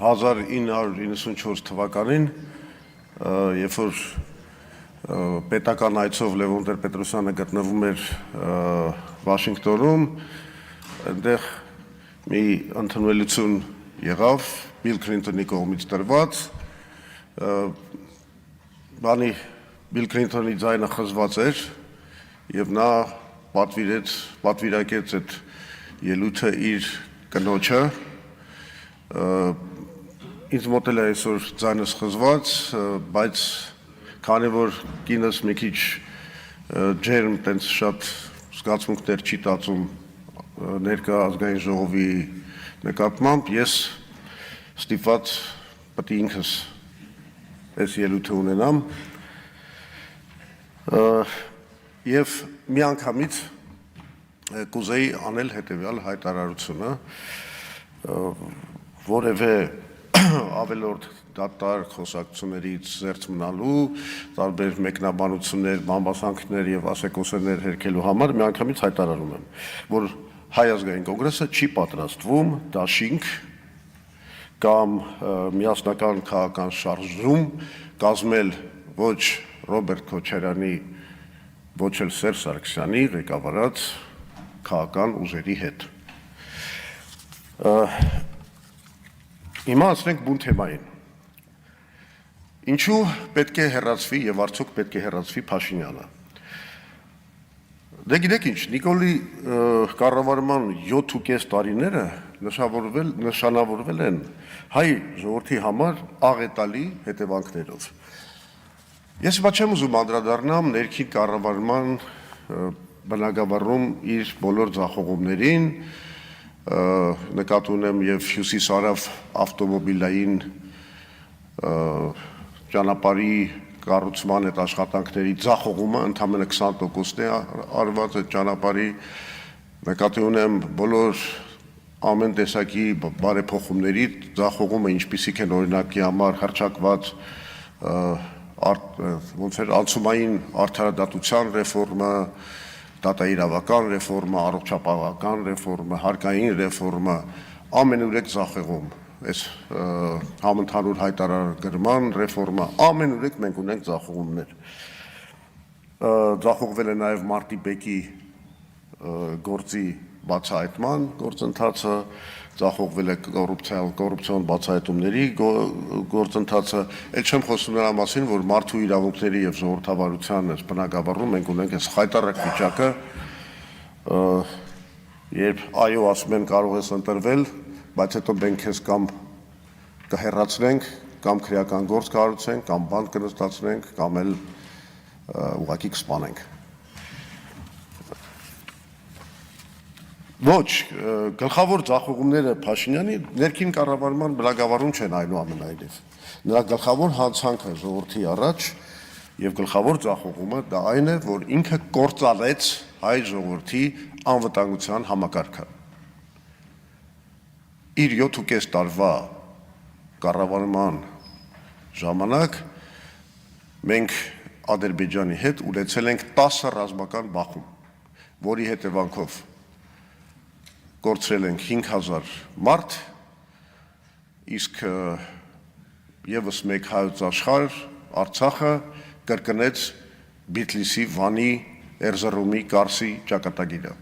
1994 թվականին, երբ որ պետական այցով Լևոն Տեր-Պետրոսյանը գտնվում էր Վաշինգտոնում, այնտեղ մի ընդունելություն եղավ Բիլ Քլինթոնի կողմից տրված, Բիլ Քլինթոնի ձայնը խզված էր եւ նա պատվիրակեց այդ ելույթը իր կնոջը, ինձ մոտ էլ այսօր ձայնս խզված, բայց քանի որ կինս մի քիչ ջերմ տենց շատ զգացմունքներ չի տածում ներկա ազգային ժողովի նկատմամբ, ես ստիպված պետք է ինքս այս ելույթը ունենամ եւ մի անգամից կուզեի անել հետեւյալ հայտարարությունը, որևէ ավելորդ դատարկ խոսակցություններից զերծ մնալու, տարբեր մեկնաբանություններ, բամբասանքներ եւ ասեկոսերներ հերքելու համար միանգամից հայտարարում եմ, որ Հայ ազգային կոնգրեսը չի պատրաստվում դաշինք կամ միասնական քաղաքական շարժում կազմել ոչ Ռոբերտ Քոչարյանի, ոչ էլ Սերժ Սարգսյանի ղեկավարած քաղաքական ուժերի հետ։ Հիմա ասենք բուն թեմային։ Ինչու պետք է հեռացվի եւ արդյոք պետք է հեռացվի Փաշինյանը։ Դե գիտեք ինչ, Նիկոլի կառավարման 7.5 տարիները նշանավորվել են հայ ժողովրդի համար աղետալի հետևանքներով։ Ես հիմա չեմ ուզում անդրադառնամ ներքին կառավարման բնագավառում իր բոլոր ձախողումներին, նկատի ունեմ եւ Հյուսիս-Արավ ավտոմոբիլային ճանապարհի կառուցման այդ աշխատանքների ձախողումը ընդամենը 20%-ն է արված այդ ճանապարհի, նկատի ունեմ բոլոր ամեն տեսակի բարեփոխումների ձախողումը, ինչպիսիք են օրինակի համար հռչակված ոնց էր անցումային արդարադատության ռեֆորմը, դատաիրավական ռեֆորմը, առողջապահական ռեֆորմը, հարկային ռեֆորմը, ամենուրեք ձախողում, այս համընդհանուր հայտարարագրման ռեֆորմը, ամենուրեք մենք ունենք ձախողումներ։ Ձախողվել է նաև Մարտի բեկի գործի բացահայտման գործընթացը, ձախողվել է կոռուպցիոն բացահայտումների գործընթացը, էլ չեմ խոսում նրա մասին, որ մարդու իրավունքների եւ ժողովրդավարության այս բնագավառում մենք ունենք այս խայտառակ վիճակը, երբ այո ասում են կարող ես ընտրվել, բայց հետո մենք քեզ կամ կհեռացնենք, կամ քրեական գործ կառուցենք, կամ բանտ կնստացնենք, կամ էլ ուղղակի կսպանենք։ Ոչ, գլխավոր ձախողումները Փաշինյանի ներքին կառավարման բնագավառում չեն այնուամենայնիվ։ Նրա գլխավոր հանցանքը ժողովրդի առաջ եւ գլխավոր ձախողումը դա այն է, որ ինքը կործանեց հայ ժողովրդի անվտանգության համակարգը։ Իր 7.5 տարվա կառավարման ժամանակ մենք Ադրբեջանի հետ ունեցել ենք 10 ռազմական բախում, որի հետևանքով կորցրել ենք 5000 մարդ, իսկ եւս մեկ հայոց աշխարհ Արցախը կրկնեց Բիթլիսի, Վանի, Էրզրումի, Կարսի ճակատագիրը։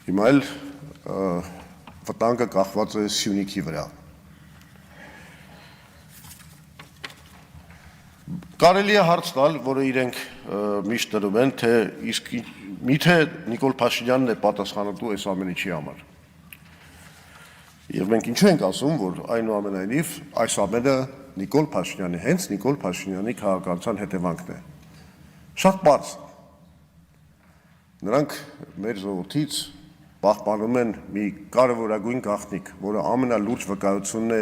Հիմա էլ վտանգը կախված է Սյունիքի վրա։ Կարելի է հարց տալ, որը իրենք միշտ տնում են, թե իսկ միթե Նիկոլ Փաշինյանն է պատասխանատու այս ամեն ինչի համար։ Եվ մենք ինչու ենք ասում, որ այնուամենայնիվ այս ամենը Նիկոլ Փաշինյանի, հենց Նիկոլ Փաշինյանի քաղաքականության հետևանքն է։ Շատ պարզ։ Նրանք մեր ժողովրդից պահպանում են մի կարևորագույն գաղտնիք, որը ամենալուրջ վկայությունն է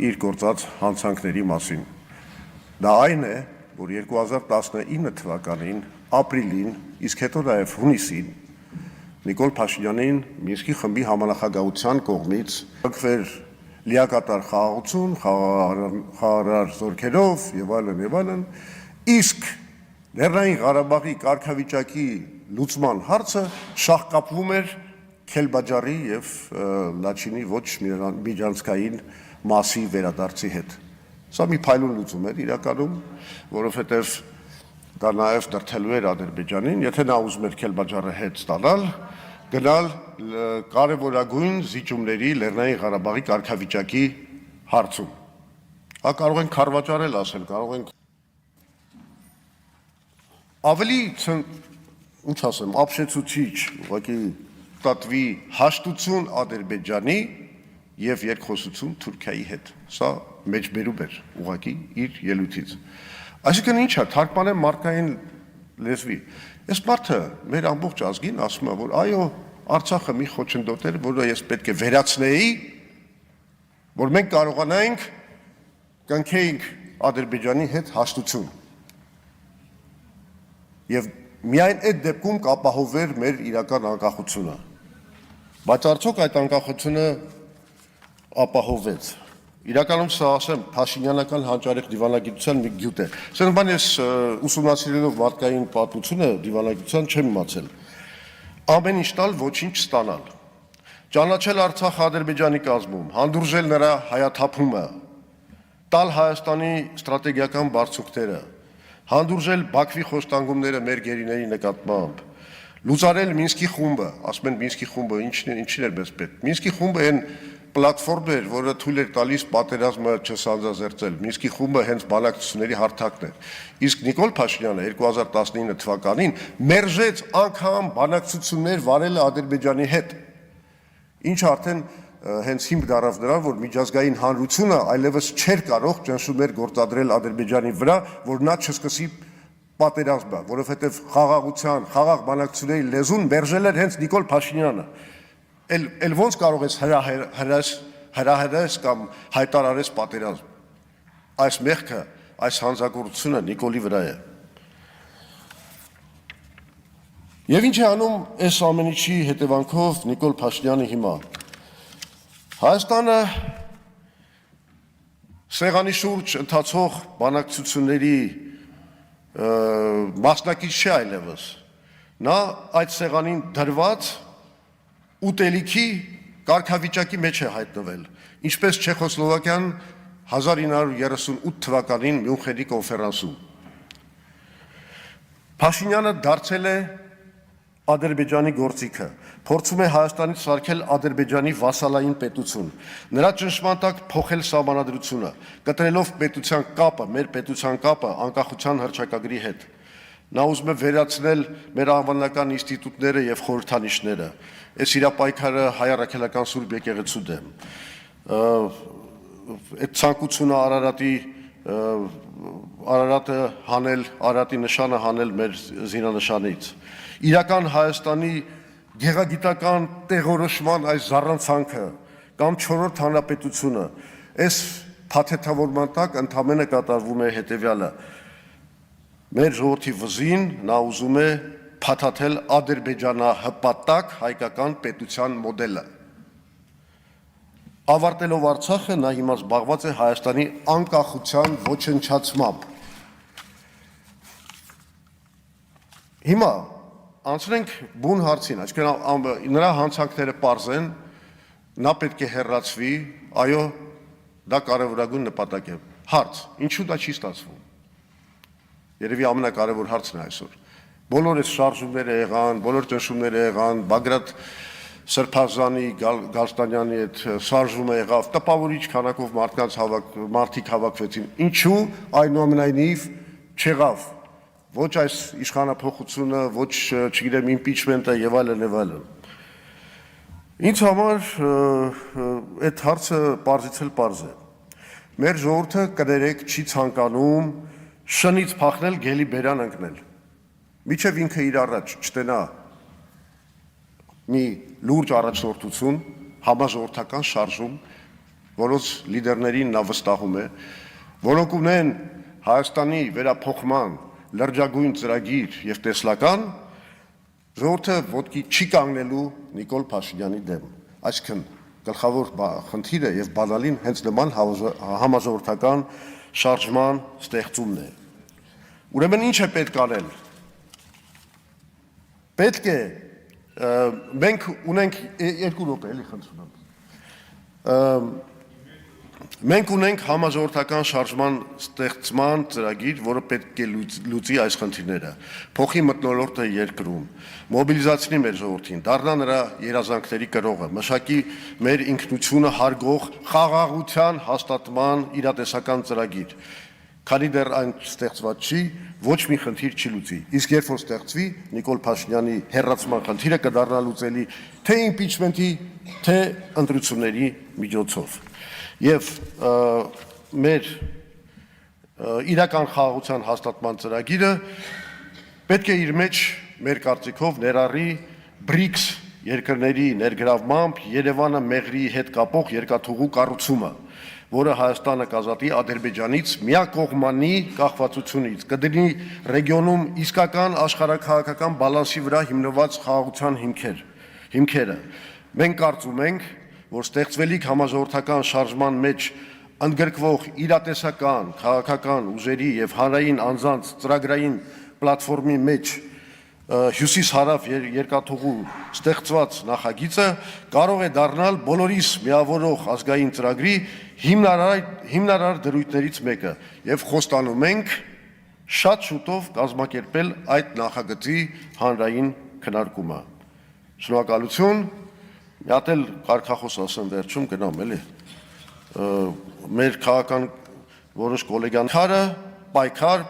իր գործած հանցանքների մասին։ Դա այն է, որ 2019 թվականին ապրիլին, իսկ հետո նաև հունիսին Նիկոլ Փաշինյանին Մինսկի խմբի համանախագահության կողմից կրկվեր լիակատար խաղաղություն, խաղաղարար զորքերով եւ այլն, իսկ Լեռնային Ղարաբաղի կարգավիճակի լուծման հարցը շահկապվում էր Քելբաջարի եւ Լաչինի ոչ միջանցքային մասի վերադարձի հետ։ Սա մի փայլուն լուծում էր իրականում, որովհետեւ դա նաեւ դրթելու էր Ադրբեջանին, եթե նա ուզում էր Քելբաջարը հետ ստանալ, գնալ կարևորագույն զիջումների Լեռնային Ղարաբաղի կարգավիճակի հարցում։ Հա կարող ենք քարվաճարել ասել, կարող ենք ավելի ինչ ասեմ, ապշեցուցիչ, ուղղակի տատվի հաշտություն Ադրբեջանի եւ երկխոսություն Թուրքիայի հետ։ Սա մեջբերում էր ուղղակի իր ելույթից։ Այսինքն ինչ է, թարգմանեմ մարդկային լեզվի։ Այս մարդը մեր ամբողջ ազգին ասում է, որ այո, Արցախը մի խոչընդոտ էր, որը ես պետք է վերացնեի, որ մենք կարողանայինք կնքեինք Ադրբեջանի հետ հաշտություն։ Եվ միայն այդ դեպքում կապահովեր մեր իրական անկախությունը։ Բայց արդյոք այդ անկախությունը ապահովեց։ Իրականում սա ասեմ Փաշինյանական հանճարեղ դիվանագիտության մի գյուտ է։ Սրանք բան ես ուսումնասիրելով մարդկային պատմությունը դիվանագիտության չեմ իմացել։ Ամեն ինչ տալ, ոչինչ ստանալ։ Ճանաչել Արցախը Ադրբեջանի կազմում, հանդուրժել նրա հայաթափումը, տալ Հայաստանի ստրատեգիական բարձունքները, հանդուրժել Բաքվի խոշտանգումները մեր գերիների նկատմամբ, լուծարել Մինսկի խումբը, ասում են Մինսկի խումբը ինչին էր մեզ պետք։ Մինսկի խումբը այն պլատֆորմ էր, որը թույլ էր տալիս պատերազմը չսանձազերծել։ Մինսկի խումբը հենց բանակցությունների հարթակն էր։ Իսկ Նիկոլ Փաշինյանը 2019 թվականին մերժեց անգամ բանակցություններ վարել Ադրբեջանի հետ։ Ինչը արդեն հենց հիմք դարավ նրան, որ միջազգային հանրությունը այլևս չէր կարող ճնշումներ գործադրել Ադրբեջանի վրա, որ նա չսկսի պատերազմը, որովհետև խաղաղության, խաղաղ բանակցությունների լեզուն մերժել էր հենց Նիկոլ Փաշինյանը։ Էլ ոնց կարող ես հրահրես կամ հայտարարես պատերազմ։ Այս մեղքը, այս հանցագործությունը Նիկոլի վրա է։ Եվ ինչ է անում այս ամեն ինչի հետևանքով Նիկոլ Փաշինյանը հիմա։ Հայաստանը սեղանի շուրջ ընթացող բանակցությունների մասնակից չէ այլևս։ Նա այդ սեղանին դրված ուտելիքի կարգավիճակի մեջ է հայտնվել, ինչպես Չեխոսլովակիան 1938 թվականին Մյունխենի կոնֆերանսում։ Փաշինյանը դարձել է Ադրբեջանի գործիքը, փորձում է Հայաստանից սարքել Ադրբեջանի վասալային պետություն, նրա ճնշման տակ փոխել սահմանադրությունը, կտրելով պետության կապը, մեր պետության կապը անկախության հռչակագրի հետ։ Նա ուզում է վերացնել մեր անվանական ինստիտուտները եւ խորհրդանիշները։ Այս իր պայքարը հայ առաքելական Սուրբ եկեղեցու դեմ։ Այդ ցանկությունը Արարատը հանել, Արարատի նշանը հանել մեր զինանշանից։ Իրական Հայաստանի գեղագիտական տեղորոշման այս զառանցանքը կամ 4-րդ հանրապետությունը, այս փաթեթավորման տակ ընդամենը կատարվում է հետևյալը։ Մեր ժողովրդի վզին նա ուզում է փաթաթել ադրբեջանահպատակ հայկական պետության մոդելը։ Ավարտելով Արցախը նա հիմա զբաղված է Հայաստանի անկախության ոչնչացմամբ։ Հիմա անցնենք բուն հարցին, այսինքն նրա հանցանքները պարզ են, նա պետք է հեռացվի, այո, դա կարևորագույն նպատակ է։ Հարց, ինչու դա չի ստացվում։ Երևի ամենակարևոր հարցն է այսօր։ Բոլոր այս շարժումները եղան, բոլոր ճնշումները եղան, Բագրատ Սրբազանի, Գալստանյանի այդ շարժումը եղավ, տպավորիչ քանակով մարդիկ հավաքվեցին։ Ինչու այնուամենայնիվ չեղավ ոչ այս իշխանափոխությունը, ոչ չգիտեմ իմպիչմենտը եւ այլն եւ այլն։ Ինձ համար այդ հարցը պարզիցել պարզ է։ Մեր ժողովուրդը կներեք չի ցանկանում շնից փախնել, գելի բերան ընկնել։ Միջև ինքը իր առաջ չտենա մի լուրջ առաջնորդություն, համաժողովրդական շարժում, որոնց լիդերներին նա վստահում է, որոնք ունեն Հայաստանի վերափոխման լրջագույն ծրագիր եւ տեսլական, ժողովուրդը ոտքի չի կանգնելու Նիկոլ Փաշինյանի դեմ։ Այսինքն գլխավոր խնդիրը եւ բանալին հենց նման համաժողովրդական շարժման ստեղծումն է։ Ուրեմն ինչ է պետք անել։ Պետք է մենք ունենք երկու րոպե էլի խնդրում եմ։ Մենք ունենք համաժողովրդական շարժման ստեղծման ծրագիր, որը պետք է լուծի այս խնդիրները։ Փոխի մթնոլորտը երկրում, մոբիլիզացնի մեր ժողովրդին, դառնա նրա երազանքների կրողը, մշակի մեր ինքնությունը հարգող խաղաղության հաստատման իրատեսական ծրագիր։ Քանի դեռ այն ստեղծված չի, ոչ մի խնդիր չի լուծի։ Իսկ երբ որ ստեղծվի, Նիկոլ Փաշինյանի հեռացման խնդիրը կդառնա լուծելի թե իմպիչմենտի, թե ընտրությունների միջոցով։ Եվ մեր իրական խաղաղության հաստատման ծրագիրը պետք է իր մեջ մեր կարծիքով ներառի BRICS երկրների ներգրավմամբ Երևանը Մեղրիի հետ կապող երկաթուղու կառուցումը, որը Հայաստանը կազատի Ադրբեջանից միակողմանի կախվածությունից, կդնի ռեգիոնում իսկական աշխարհաքաղաքական բալանսի վրա հիմնված խաղաղության հիմքերը։ Մենք կարծում ենք, որ ստեղծվելիք համաժողովրդական շարժման մեջ ընդգրկվող իրատեսական, քաղաքական ուժերի եւ հանրային անձանց ծրագրային պլատֆորմի մեջ հյուսիս-հարավ երկաթուղու ստեղծված նախագիծը կարող է դառնալ բոլորիս միավորող ազգային ծրագրի հիմնարար դրույթներից մեկը եւ խոստանում ենք շատ շուտով կազմակերպել այդ նախագծի հանրային քննարկումը։ Շնորհակալություն։ Մի հատ էլ կարգախոս ասեմ վերջում գնամ էլի։ Մեր քաղաքական որոշ գոլեգանքարը պայքար